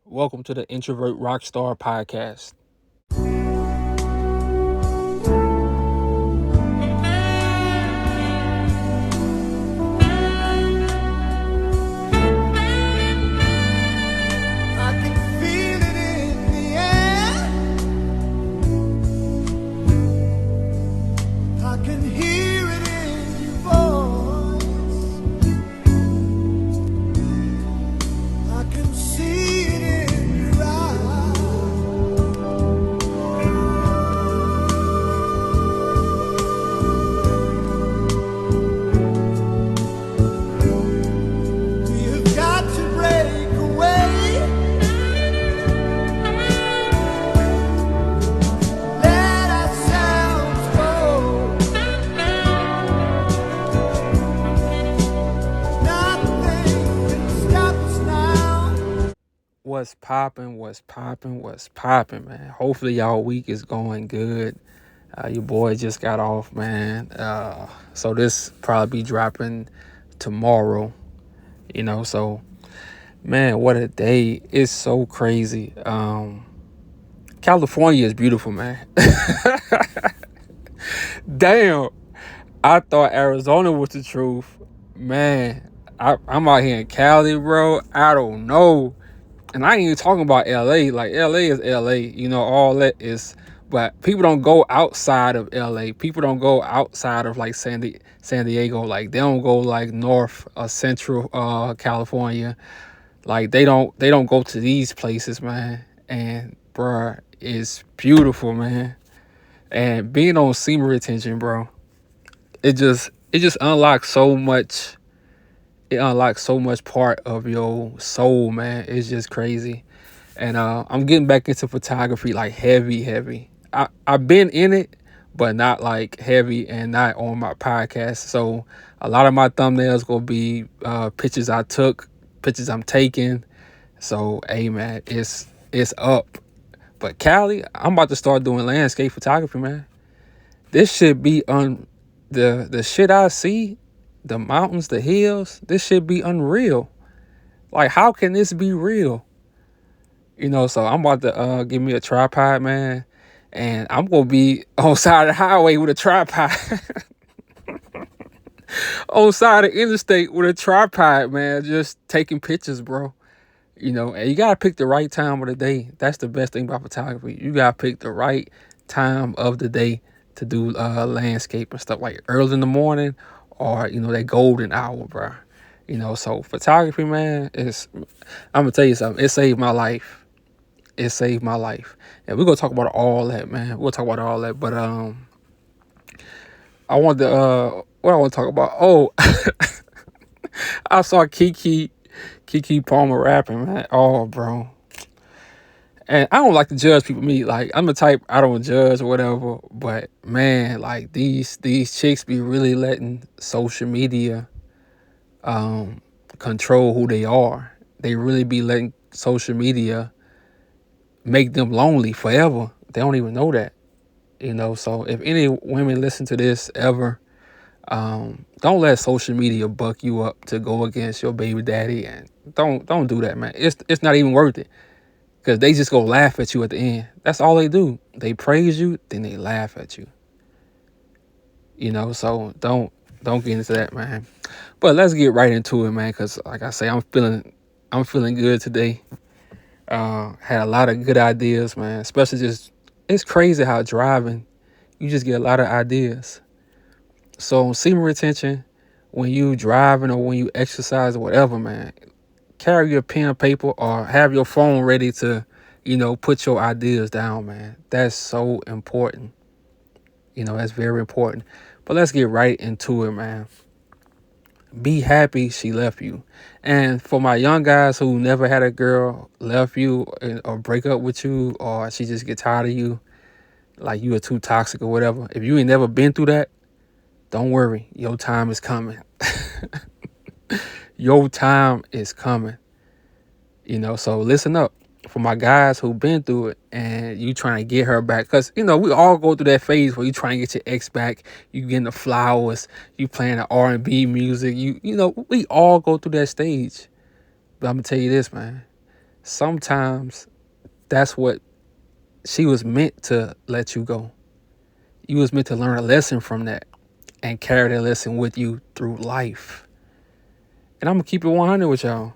Welcome to the Introvert Rockstar Podcast. I can feel it in the air. I can hear it in your voice. I can see it in your eyes. We have got to break away. Let ourselves go. Nothing can stop us now. What's popping, man? Hopefully, y'all week is going good. Your boy just got off, man. So this probably be dropping tomorrow, So, man, what a day. It's so crazy. California is beautiful, man. Damn. I thought Arizona was the truth. Man, I'm out here in Cali, bro. I don't know. And I ain't even talking about LA. Like, LA is LA, all that is. But people don't go outside of LA. People don't go outside of like San Diego. Like, they don't go like north or central California. Like, they don't go to these places, man. And bruh, it's beautiful, man. And being on SEMA retention, bro, it just unlocks so much. It unlocks so much part of your soul, man. It's just crazy. And I'm getting back into photography like heavy. I've been in it, but not like heavy and not on my podcast. So a lot of my thumbnails gonna be pictures I took, pictures I'm taking. So hey, man, it's up. But Cali, I'm about to start doing landscape photography, man. This should be the shit I see, the mountains, the hills. This should be unreal. Like, how can this be real? So I'm about to give me a tripod, man, and I'm gonna be on side of the highway with a tripod, on side of the interstate with a tripod, man, just taking pictures, bro. And you gotta pick the right time of the day. That's the best thing about photography. You gotta pick the right time of the day to do landscape and stuff, like early in the morning or that golden hour, bro. So photography, man, is I'm gonna tell you something. It saved my life. It saved my life. And we're gonna talk about all that, man. We'll talk about all that. But I want to what I want to talk about. Oh, I saw Kiki Palmer rapping, man. Oh, bro. And I don't like to judge people. Me, like, I'm the type, I don't judge or whatever. But man, like, these chicks be really letting social media control who they are. They really be letting social media make them lonely forever. They don't even know that. So if any women listen to this ever, don't let social media buck you up to go against your baby daddy, and don't do that, man. It's not even worth it, because they just go laugh at you at the end. That's all they do. They praise you, then they laugh at you. So don't get into that, man. But let's get right into it, man, because like I say, I'm feeling good today. Had a lot of good ideas, man. Especially just, it's crazy how driving, you just get a lot of ideas. So SEMA retention, when you driving or when you exercise or whatever, man, carry your pen and paper or have your phone ready to, put your ideas down, man. That's so important. That's very important. But let's get right into it, man. Be happy she left you. And for my young guys who never had a girl left you or break up with you, or she just get tired of you, like you are too toxic or whatever. If you ain't never been through that, don't worry. Your time is coming. Your time is coming. So listen up. For my guys who've been through it and you trying to get her back, because we all go through that phase where you trying to get your ex back, you getting the flowers, you playing the R&B music, we all go through that stage. But I'm gonna tell you this, man, sometimes that's what she was meant to let you go. You was meant to learn a lesson from that and carry that lesson with you through life. And I'm gonna keep it 100 with y'all.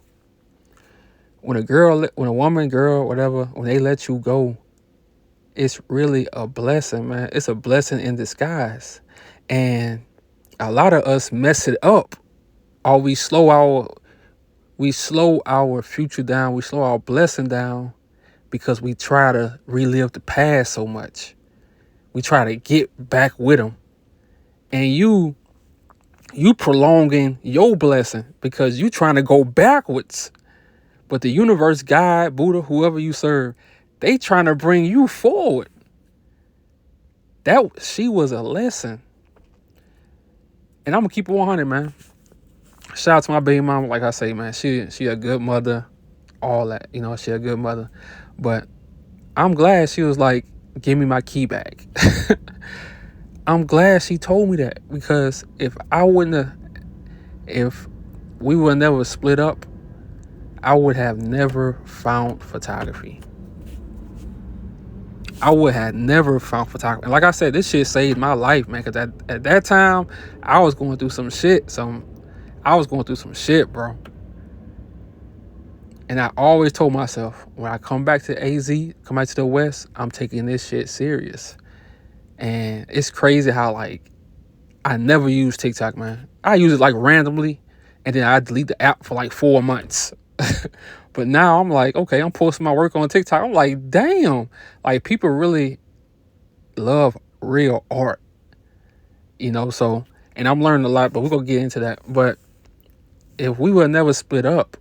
When a woman, girl, whatever, when they let you go, it's really a blessing, man. It's a blessing in disguise. And a lot of us mess it up, or we slow our future down, we slow our blessing down because we try to relive the past so much. We try to get back with them. And you prolonging your blessing because you trying to go backwards. But the universe, God, Buddha, whoever you serve, they trying to bring you forward. She was a lesson. And I'm gonna keep it 100, man. Shout out to my baby mama. Like I say, man, she a good mother. All that, she a good mother. But I'm glad she was like, give me my key back. I'm glad she told me that, because if we would never split up, I would have never found photography. And like I said, this shit saved my life, man. Cause at that time, I was going through some shit. Bro. And I always told myself, when I come back to AZ, come back to the West, I'm taking this shit serious. And it's crazy how, like, I never use TikTok, man. I use it like randomly, and then I delete the app for like 4 months. But now I'm like, okay, I'm posting my work on TikTok. I'm like, damn, like, people really love real art, so, and I'm learning a lot, but we're gonna get into that. But if we would never split up,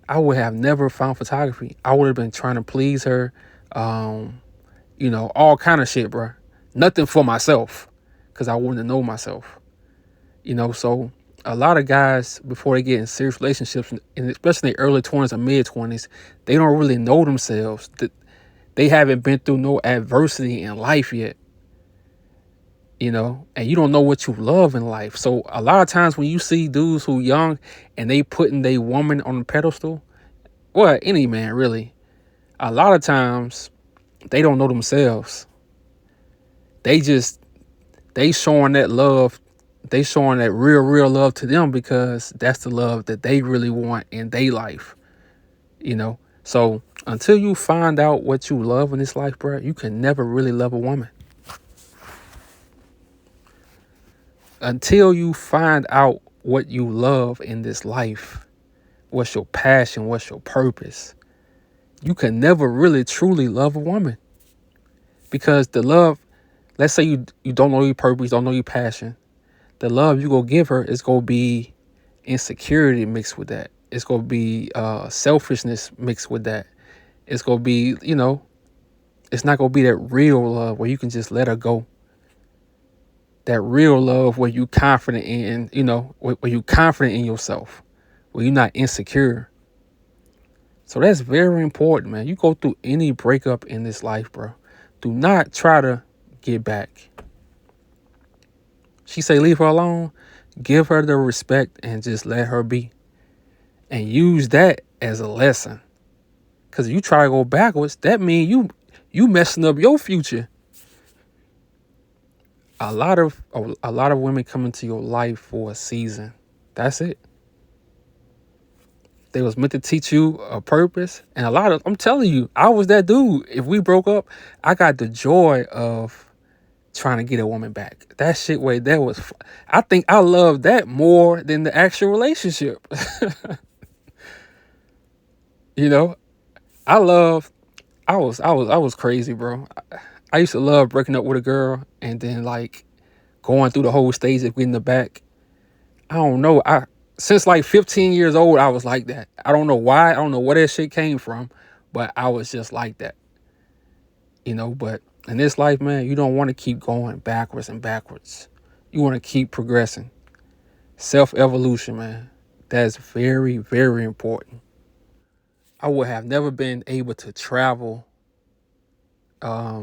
I would have never found photography. I would have been trying to please her, all kind of shit, bro. Nothing for myself, because I wouldn't know myself, So a lot of guys, before they get in serious relationships, and especially in their early 20s or mid 20s, they don't really know themselves. They haven't been through no adversity in life yet, and you don't know what you love in life. So a lot of times when you see dudes who young and they putting their woman on a pedestal, well, any man really, a lot of times they don't know themselves. They showing that love. They showing that real love to them because that's the love that they really want in their life, So until you find out what you love in this life, bro, you can never really love a woman. Until you find out what you love in this life, what's your passion, what's your purpose, you can never really truly love a woman. Because the love, let's say you don't know your purpose, don't know your passion, the love you go give her is going to be insecurity mixed with that. It's going to be selfishness mixed with that. It's going to be, it's not going to be that real love where you can just let her go. That real love where you confident in, where you confident in yourself, where you're not insecure. So that's very important, man. You go through any breakup in this life, bro, do not try to get back. She say leave her alone, give her the respect and just let her be. And use that as a lesson. Because if you try to go backwards, that means you messing up your future. A lot of women come into your life for a season. That's it. They was meant to teach you a purpose. And I'm telling you, I was that dude. If we broke up, I got the joy of trying to get a woman back. That shit I think I love that more than the actual relationship. I was crazy, bro. I used to love breaking up with a girl and then like going through the whole stage of getting the back. I don't know. Since like 15 years old, I was like that. I don't know why. I don't know where that shit came from, but I was just like that. But in this life, man, you don't want to keep going backwards and backwards. You want to keep progressing. Self-evolution, man. That's very, very important. I would have never been able to travel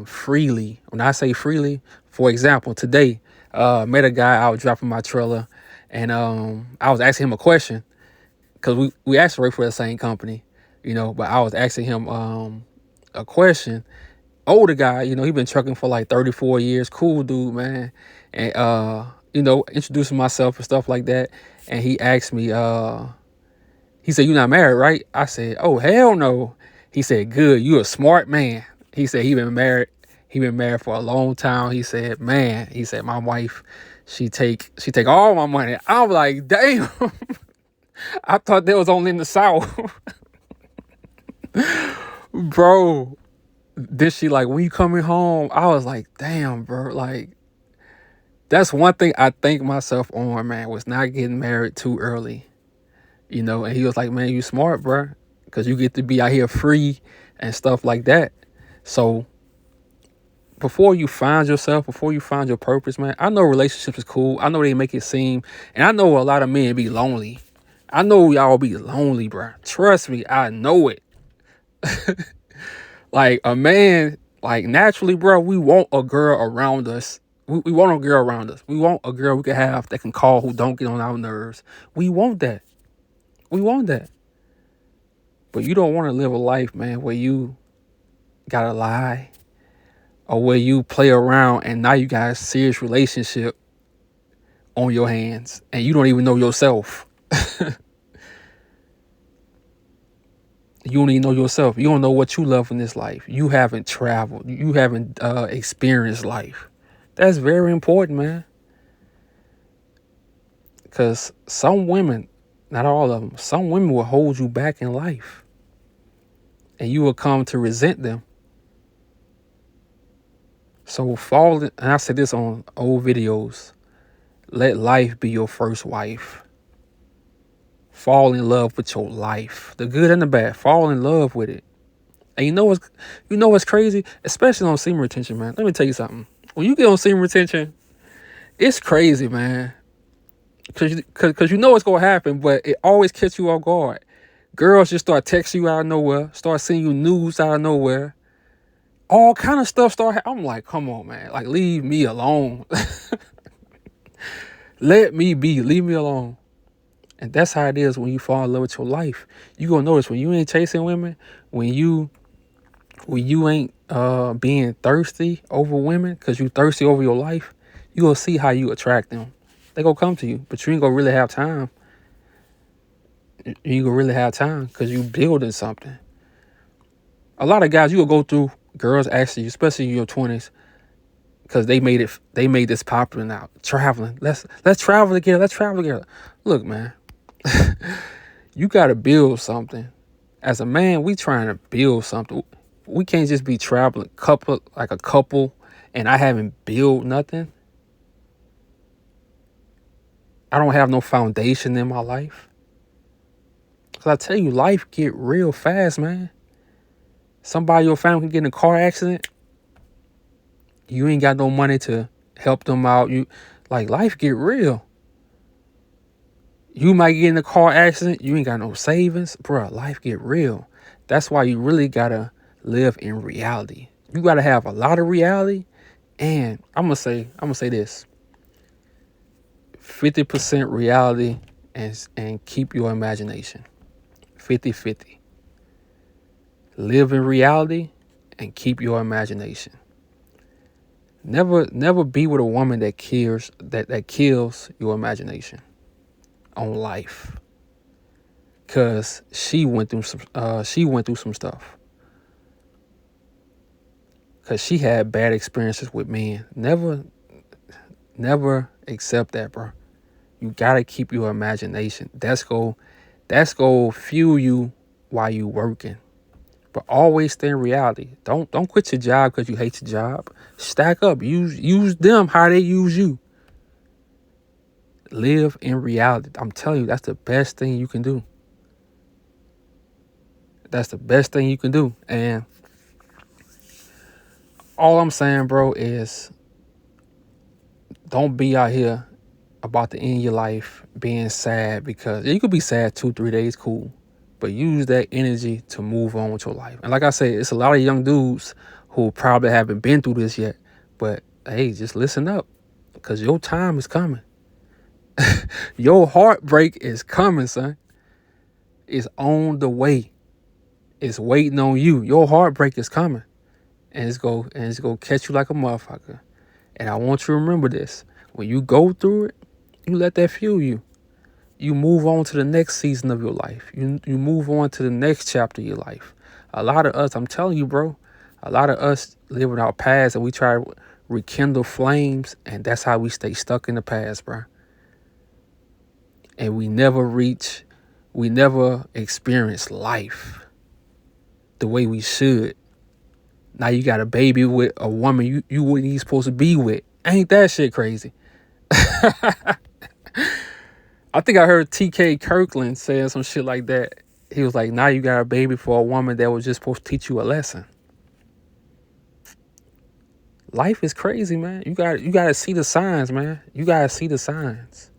freely. When I say freely, for example, today, met a guy. I was dropping my trailer, and I was asking him a question because we actually work for the same company. But I was asking him a question. Older guy, he been trucking for like 34 years. Cool dude, man. And introducing myself and stuff like that. And he asked me, he said, "You not married, right?" I said, "Oh, hell no." He said, "Good, you a smart man." He said he been married. He been married for a long time. He said, "Man," he said, "my wife, she take all my money." I'm like, damn. I thought that was only in the South. Bro. Then she like, "When you coming home?" I was like, damn, bro. Like, that's one thing I thank myself on, man, was not getting married too early. And he was like, "Man, you smart, bro, because you get to be out here free and stuff like that." So before you find yourself, before you find your purpose, man, I know relationships is cool. I know they make it seem, and I know a lot of men be lonely. I know y'all be lonely, bro. Trust me, I know it. Like a man, like naturally, bro, we want a girl around us. We want a girl around us. We want a girl we can have that can call who don't get on our nerves. We want that. We want that. But you don't want to live a life, man, where you gotta lie or where you play around and now you got a serious relationship on your hands and you don't even know yourself. You don't even know yourself. You don't know what you love in this life. You haven't traveled. You haven't experienced life. That's very important, man. Because some women, not all of them, some women will hold you back in life. And you will come to resent them. So and I said this on old videos, let life be your first wife. Fall in love with your life. The good and the bad. Fall in love with it. And you know what's crazy? Especially on semen retention, man. Let me tell you something. When you get on semen retention, it's crazy, man. Cause you know what's gonna happen, but it always catches you off guard. Girls just start texting you out of nowhere, start sending you news out of nowhere. All kind of stuff I'm like, come on, man. Like, leave me alone. Let me be. Leave me alone. And that's how it is when you fall in love with your life. You gonna notice when you ain't chasing women, when you ain't being thirsty over women, because you thirsty over your life, you gonna see how you attract them. They gonna come to you, but you ain't gonna really have time. You ain't gonna really have time because you building something. A lot of guys, you will go through girls asking you, especially in your 20s, because they made this popular now. Traveling. Let's travel together. Let's travel together. Look, man, you gotta build something. As a man, we trying to build something. We can't just be traveling like a couple and I haven't built nothing. I don't have no foundation in my life. Cause I tell you, life get real fast, man. Somebody in your family can get in a car accident. You ain't got no money to help them out. Life get real. You might get in a car accident. You ain't got no savings. Bruh, life get real. That's why you really gotta live in reality. You gotta have a lot of reality. And I'm gonna say this. 50% reality and keep your imagination. 50-50. Live in reality and keep your imagination. Never be with a woman that kills your imagination on life. Cause she went through some stuff. Cause she had bad experiences with men. Never accept that, bro. You gotta keep your imagination. That's go fuel you while you working. But always stay in reality. Don't quit your job because you hate your job. Stack up. Use them how they use you. Live in reality. I'm telling you, that's the best thing you can do. That's the best thing you can do. And all I'm saying, bro, is don't be out here about to end your life being sad, because you could be sad 2-3 days, cool. But use that energy to move on with your life. And like I said, it's a lot of young dudes who probably haven't been through this yet. But hey, just listen up, because your time is coming. Your heartbreak is coming, son. It's on the way. It's waiting on you. Your heartbreak is coming, and it's go catch you like a motherfucker. And I want you to remember this: when you go through it, you let that fuel you. You move on to the next season of your life. You move on to the next chapter of your life. A lot of us, I'm telling you, bro, a lot of us live in our past and we try to rekindle flames, and that's how we stay stuck in the past, bro. And we never experience life the way we should. Now you got a baby with a woman you wasn't even supposed to be with. Ain't that shit crazy? I think I heard TK Kirkland saying some shit like that. He was like, now you got a baby for a woman that was just supposed to teach you a lesson. Life is crazy, man. You gotta see the signs, man. You gotta see the signs.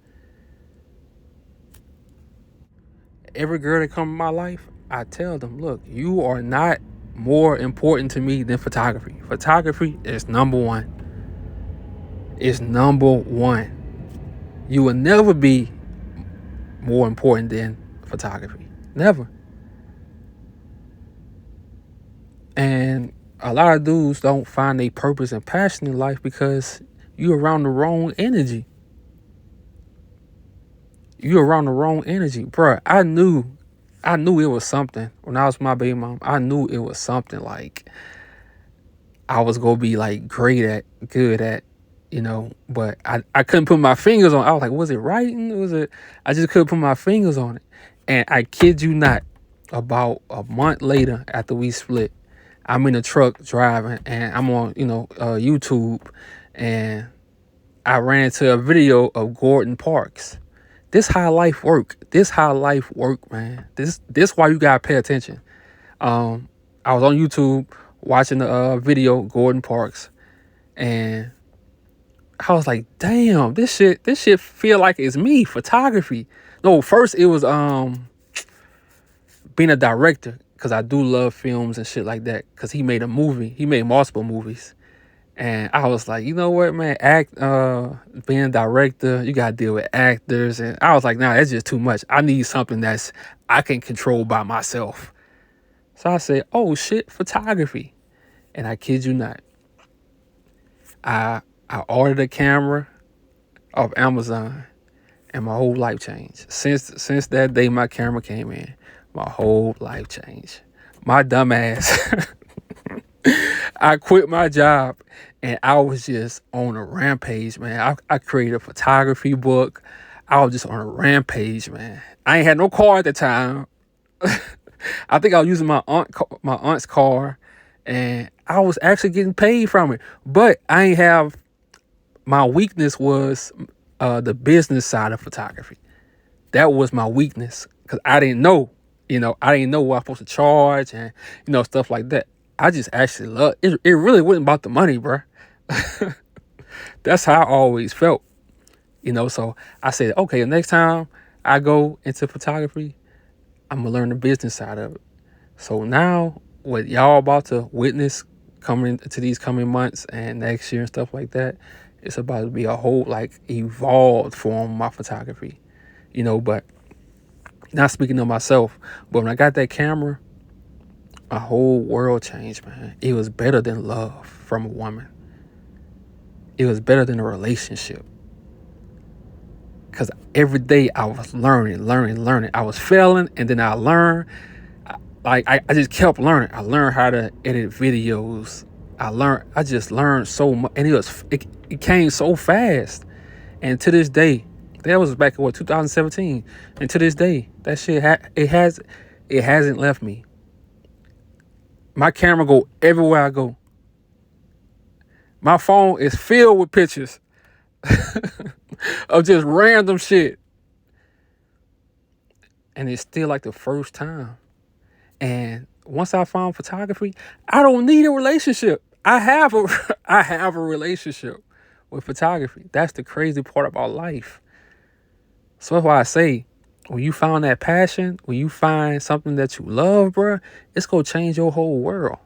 Every girl that come in my life, I tell them, look, you are not more important to me than photography. Photography is number one. It's number one. You will never be more important than photography. Never. And a lot of dudes don't find their purpose and passion in life because you're around the wrong energy. You're around the wrong energy. Bruh, I knew it was something. When I was with my baby mom, I knew it was something like I was gonna be like good at, but I couldn't put my fingers on it. I was like, was it writing? I just couldn't put my fingers on it. And I kid you not, about a month later after we split, I'm in a truck driving and I'm on, YouTube, and I ran into a video of Gordon Parks. This how life work. Man. This why you gotta pay attention. I was on YouTube watching the video Gordon Parks, and I was like, damn, this shit feel like it's me. Photography. No, first it was being a director, because I do love films and shit like that, because he made a movie. He made multiple movies. And I was like, you know what, man, being a director, you gotta deal with actors. And I was like, nah, that's just too much. I need something that's I can control by myself. So I said, oh shit, photography. And I kid you not, I ordered a camera off Amazon, and my whole life changed. Since that day my camera came in, my whole life changed. My dumb ass. I quit my job and I was just on a rampage, man. I created a photography book. I was just on a rampage, man. I ain't had no car at the time. I think I was using my aunt's car, and I was actually getting paid from it. But I ain't have, my weakness was the business side of photography. That was my weakness, because I didn't know, I didn't know what I was supposed to charge and, stuff like that. I just actually love it. It really wasn't about the money, bro. That's how I always felt, So I said, okay, the next time I go into photography, I'm gonna learn the business side of it. So now, what y'all about to witness coming to these coming months and next year and stuff like that, it's about to be a whole evolved form of my photography, But not speaking of myself, but when I got that camera, my whole world changed, man. It was better than love from a woman. It was better than a relationship. Because every day I was learning. I was failing, and then I learned. I just kept learning. I learned how to edit videos. I just learned so much. And it came so fast. And to this day, that was back in 2017. And to this day, that shit, it hasn't left me. My camera go everywhere I go. My phone is filled with pictures of just random shit. And it's still like the first time. And once I found photography, I don't need a relationship. I have a relationship with photography. That's the crazy part about life. So that's why I say, when you find that passion, when you find something that you love, bro, it's gonna change your whole world.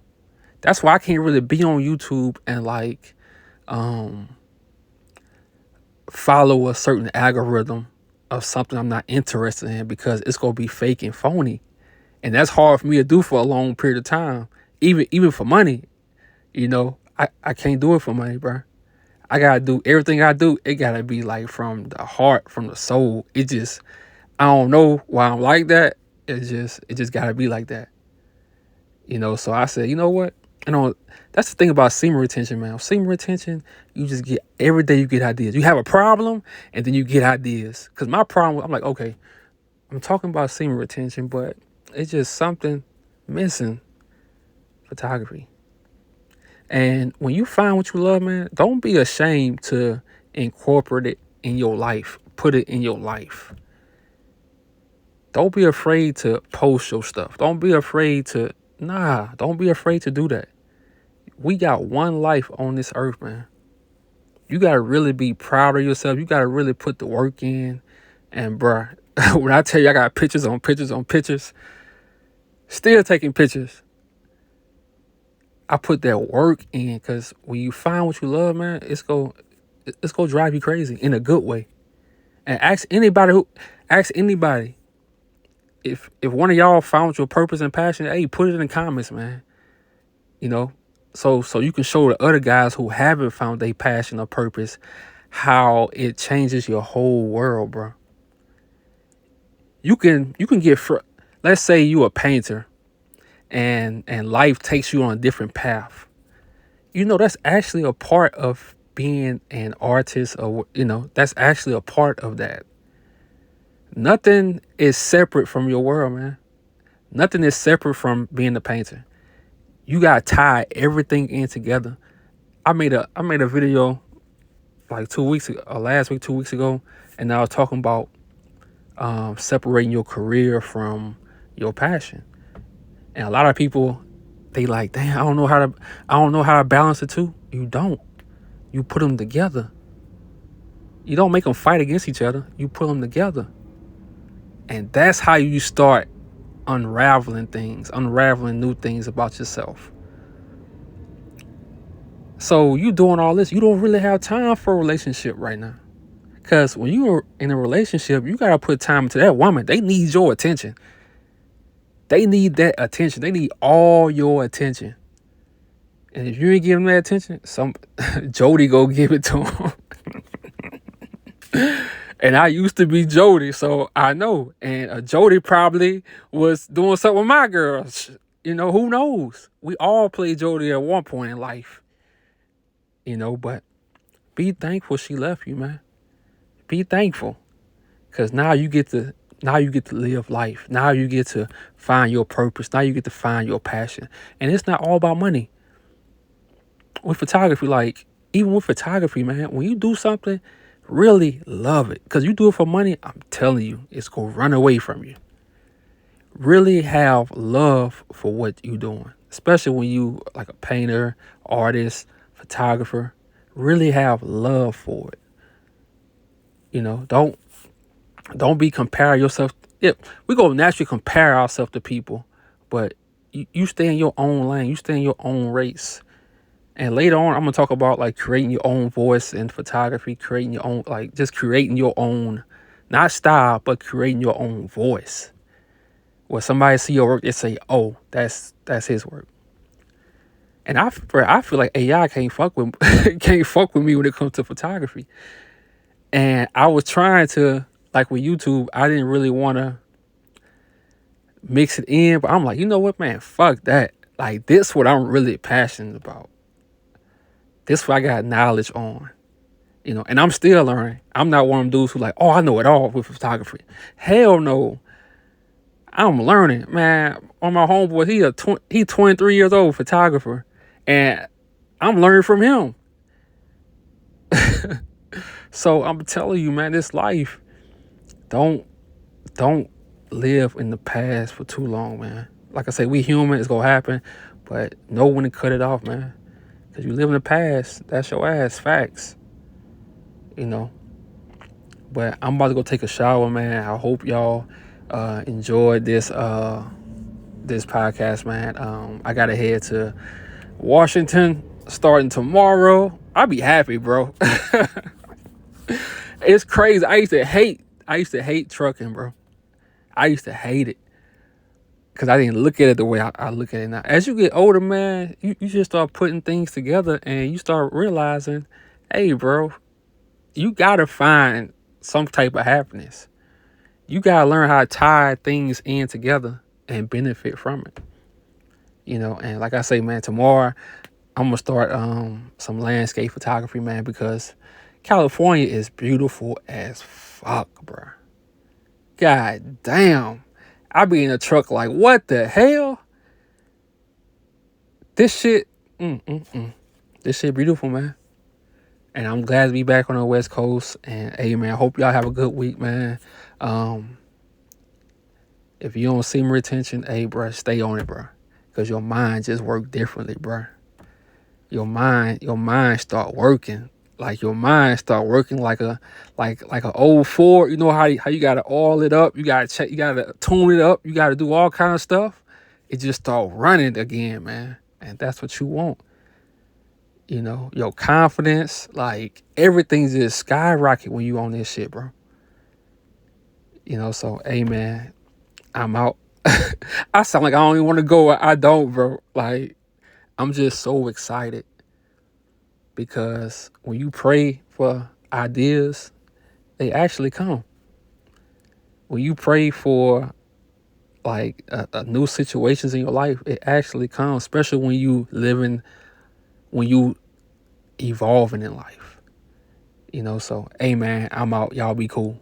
That's why I can't really be on YouTube and follow a certain algorithm of something I'm not interested in, because it's gonna be fake and phony. And that's hard for me to do for a long period of time. Even for money, I can't do it for money, bro. I gotta do everything I do. It gotta be like from the heart, from the soul. I don't know why I'm like that. It just gotta be like that. So I said, you know what? That's the thing about semen retention, man. Semen retention, you just get every day you get ideas. You have a problem and then you get ideas. Cause my problem, I'm like, okay, I'm talking about semen retention, but it's just something missing. Photography. And when you find what you love, man, don't be ashamed to incorporate it in your life. Put it in your life. Don't be afraid to post your stuff. Don't be afraid to do that. We got one life on this earth, man. You got to really be proud of yourself. You got to really put the work in. And bruh, when I tell you I got pictures on pictures on pictures, still taking pictures. I put that work in because when you find what you love, man, it's gonna drive you crazy in a good way. And ask anybody if one of y'all found your purpose and passion, hey, put it in the comments, man. So you can show the other guys who haven't found their passion or purpose how it changes your whole world, bro. You can get let's say you a painter and life takes you on a different path. That's actually a part of being an artist, or that's actually a part of that. Nothing is separate from your world, man. Nothing is separate from being a painter. You gotta tie everything in together. I made a video like 2 weeks ago, or last week, 2 weeks ago, and I was talking about separating your career from your passion. And a lot of people, they like, damn, I don't know how to balance the two. You don't. You put them together. You don't make them fight against each other. You put them together. And that's how you start unraveling new things about yourself. So you doing all this, you don't really have time for a relationship right now. Because when you're in a relationship, you got to put time into that woman. They need your attention. They need that attention. They need all your attention. And if you ain't giving them that attention, Jody go give it to him. And I used to be Jody, so I know. And Jody probably was doing something with my girls. Who knows? We all play Jody at one point in life. But be thankful she left you, man. Be thankful. Because now you get to live life. Now you get to find your purpose. Now you get to find your passion. And it's not all about money. With photography, even with photography, man, when you do something, really love it. Because you do it for money, I'm telling you, it's going to run away from you. Really have love for what you're doing. Especially when you like a painter, artist, photographer. Really have love for it. Don't be comparing yourself. Yeah, we go naturally compare ourselves to people, but you stay in your own lane. You stay in your own race. And later on, I'm gonna talk about creating your own voice in photography, creating your own, just creating your own, not style, but creating your own voice. When somebody see your work, they say, "Oh, that's his work." And I feel like AI can't fuck with me when it comes to photography. And I was trying to, with YouTube, I didn't really want to mix it in, but I'm like, you know what, man, fuck that. This what I'm really passionate about. This what I got knowledge on. And I'm still learning. I'm not one of them dudes who I know it all with photography. Hell no. I'm learning, man. On my homeboy, he 23 years old, photographer, and I'm learning from him. So I'm telling you, man, this life, don't live in the past for too long, man. Like I say, we human, it's gonna happen, but know when to cut it off, man. Because you live in the past, that's your ass, facts. But I'm about to go take a shower, man. I hope y'all enjoyed this podcast, man. I gotta head to Washington starting tomorrow. I'll be happy, bro. It's crazy. I used to hate trucking, bro. I used to hate it. because I didn't look at it the way I look at it now. As you get older, man, you just start putting things together and you start realizing, hey, bro, you got to find some type of happiness. You got to learn how to tie things in together and benefit from it. And like I say, man, tomorrow I'm going to start some landscape photography, man, because California is beautiful as fuck, bro. God damn. I be in a truck like, what the hell? This shit, this shit beautiful, man. And I'm glad to be back on the West Coast. And hey, man, I hope y'all have a good week, man. If you don't see my retention, hey, bro, stay on it, bro. Because your mind just work differently, bro. Your mind start working. Like your mind start working like a old Ford. You know how you gotta oil it up, you gotta check, you gotta tune it up, you gotta do all kind of stuff. It just start running again, man. And that's what you want. Your confidence, like everything just skyrocket when you on this shit, bro. So hey, man, I'm out. I sound like I don't even want to go. I don't, bro. Like, I'm just so excited because when you pray for ideas, they actually come. When you pray for like new situations in your life, it actually comes, especially when you evolving in life. So hey, man, I'm out. Y'all be cool.